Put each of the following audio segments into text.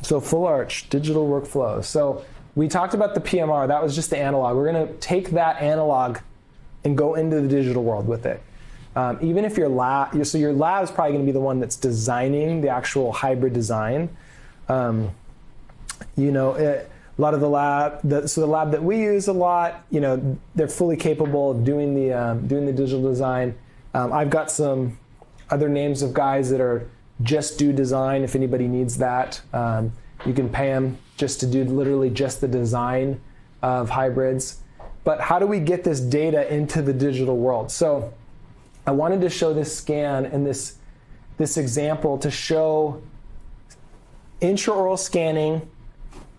So full arch, digital workflow. So we talked about the PMR. That was just the analog. We're going to take that analog and go into the digital world with it. Even if your lab, so your lab is probably going to be the one that's designing the actual hybrid design. A lot of the lab, so the lab that we use a lot, they're fully capable of doing the digital design. I've got some other names of guys that are just do design if anybody needs that. You can pay them just to do literally just the design of hybrids. But how do we get this data into the digital world? So I wanted to show this scan and this example to show intraoral scanning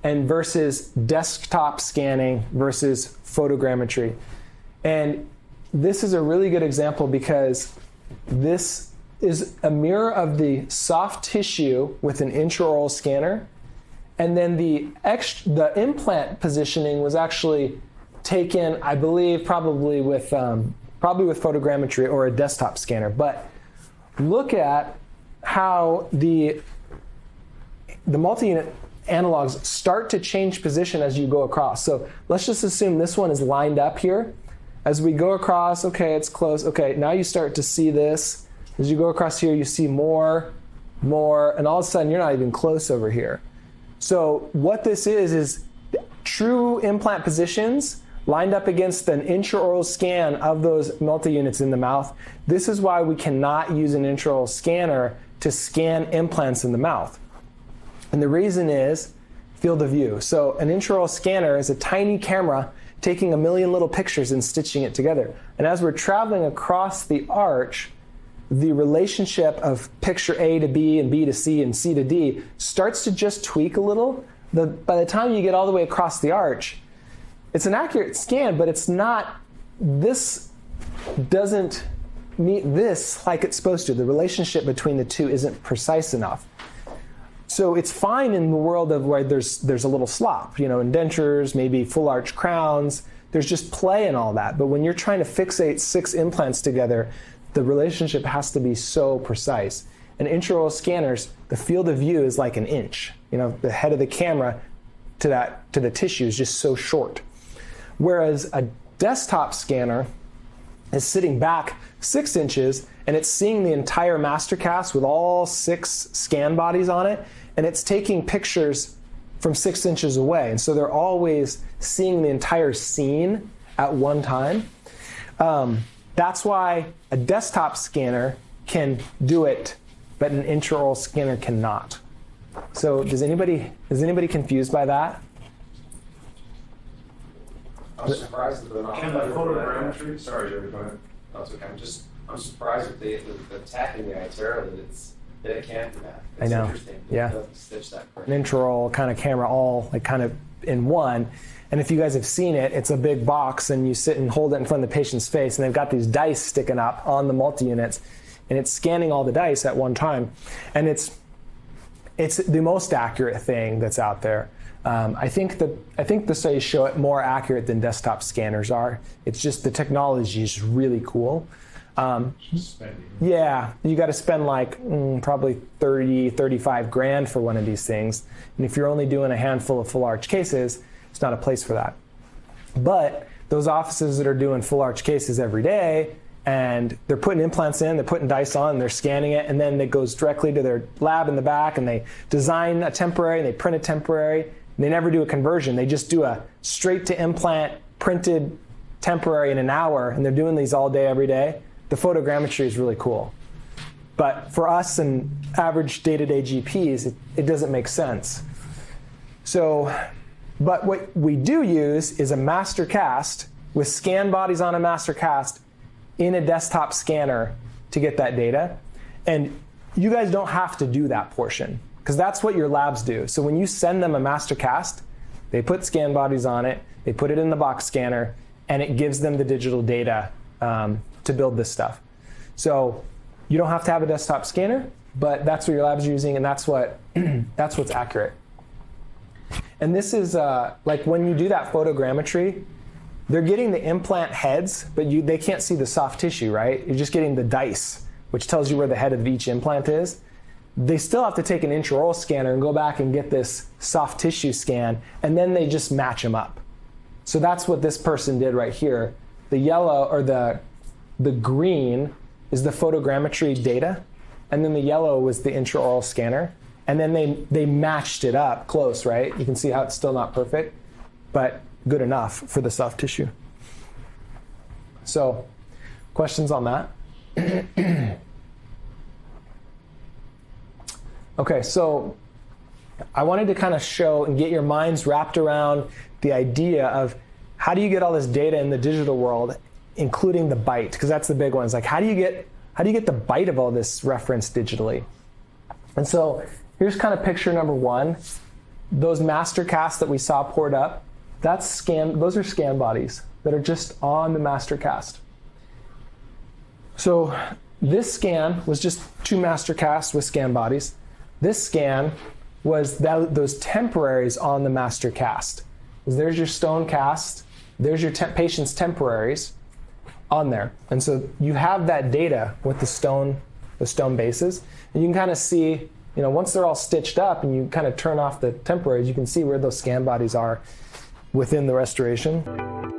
and versus desktop scanning versus photogrammetry. And this is a really good example because this is a mirror of the soft tissue with an intraoral scanner. And then the implant positioning was actually taken, I believe, probably with photogrammetry or a desktop scanner. But look at how the multi-unit analogs start to change position as you go across. So let's just assume this one is lined up here. As we go across, okay, it's close. Okay, now you start to see this. As you go across here, you see more, and all of a sudden you're not even close over here. So what this is true implant positions lined up against an intraoral scan of those multi-units in the mouth. This is why we cannot use an intraoral scanner to scan implants in the mouth. And the reason is field of view. So an intraoral scanner is a tiny camera taking a million little pictures and stitching it together. And as we're traveling across the arch, the relationship of picture A to B and B to C and C to D starts to just tweak a little. By the time you get all the way across the arch, it's an accurate scan, but it's not, this doesn't meet this like it's supposed to. The relationship between the two isn't precise enough. So it's fine in the world of where there's a little slop, in dentures, maybe full arch crowns. There's just play and all that. But when you're trying to fixate 6 implants together, the relationship has to be so precise. And intraoral scanners, the field of view is like an inch. The head of the camera to the tissue is just so short. Whereas a desktop scanner is sitting back 6 inches and it's seeing the entire mastercast with all 6 scan bodies on it, and it's taking pictures from 6 inches away. And so they're always seeing the entire scene at one time. That's why a desktop scanner can do it, but an intraoral scanner cannot. So is anybody confused by that? I'm surprised that they're not. Can the photogrammetry? Sorry, Jerry, go ahead. That's okay. I'm surprised with the attacking the iTero that it can't do that. It's I know. Interesting. Yeah. It doesn't stitch that correctly. An intraoral kind of camera, all like kind of in one. And if you guys have seen it, it's a big box, and you sit and hold it in front of the patient's face, and they've got these dice sticking up on the multi-units, and it's scanning all the dice at one time. And it's the most accurate thing that's out there. I think the studies show it more accurate than desktop scanners are. It's just the technology is really cool. Yeah, you got to spend like probably 30, 35 grand for one of these things. And if you're only doing a handful of full arch cases, it's not a place for that. But those offices that are doing full arch cases every day, and they're putting implants in, they're putting dice on, and they're scanning it, and then it goes directly to their lab in the back, and they design a temporary, and they print a temporary. And they never do a conversion. They just do a straight to implant printed temporary in an hour, and they're doing these all day, every day. The photogrammetry is really cool. But for us and average day-to-day GPs, it doesn't make sense. So, but what we do use is a master cast with scan bodies on a master cast in a desktop scanner to get that data. And you guys don't have to do that portion, because that's what your labs do. So when you send them a master cast, they put scan bodies on it, they put it in the box scanner, and it gives them the digital data to build this stuff. So you don't have to have a desktop scanner, but that's what your lab's using, and that's what's accurate. And this is like when you do that photogrammetry, they're getting the implant heads, but they can't see the soft tissue, right? You're just getting the dice, which tells you where the head of each implant is. they still have to take an intraoral scanner and go back and get this soft tissue scan, and then they just match them up. So that's what this person did right here. The yellow, or the green, is the photogrammetry data, and then the yellow was the intraoral scanner. And then they matched it up close, right? You can see how it's still not perfect, but good enough for the soft tissue. So, questions on that? Okay, so I wanted to kind of show and get your minds wrapped around the idea of how do you get all this data in the digital world, including the byte, because that's the big one. It's like, how do you get the byte of all this referenced digitally? And so here's kind of picture number one. Those master casts that we saw poured up, those are scan bodies that are just on the master cast. So this scan was just 2 master casts with scan bodies. This scan was those temporaries on the master cast. There's your stone cast, there's your patient's temporaries on there. And so you have that data with the stone bases, and you can kind of see, once they're all stitched up and you kind of turn off the temporaries, you can see where those scan bodies are within the restoration.